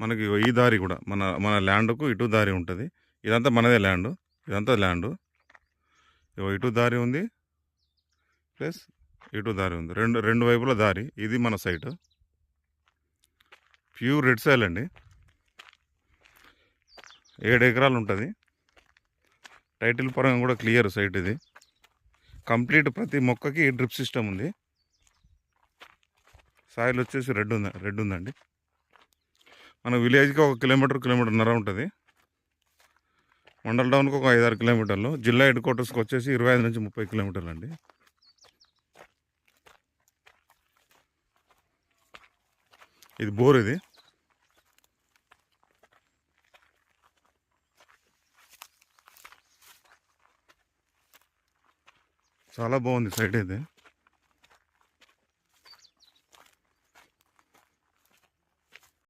మనకి ఈ దారి కూడా మన మన ల్యాండ్కు ఇటు దారి ఉంటుంది. ఇదంతా మనదే ల్యాండ్, ఇదంతా ల్యాండ్. ఇటు దారి ఉంది ప్లస్ ఇటు దారి ఉంది, రెండు రెండు వైపుల దారి. ఇది మన సైట్, ప్యూర్ రెడ్ సాయిల్ అండి. 7 ఎకరాలు ఉంటుంది. టైటిల్ పరంగా కూడా క్లియర్ సైట్ ఇది. కంప్లీట్ ప్రతి మొక్కకి డ్రిప్ సిస్టమ్ ఉంది. సాయిల్ వచ్చేసి రెడ్ ఉందండి. మన విలేజ్కి 1 కిలోమీటర్న్నర ఉంటుంది. మండల్ టౌన్కి ఒక 5-6 కిలోమీటర్లు. జిల్లా హెడ్ క్వార్టర్స్కి వచ్చేసి 25 నుంచి 30 కిలోమీటర్లు అండి. ఇది బోర్, ఇది చాలా బాగుంది సైట్ ఇది.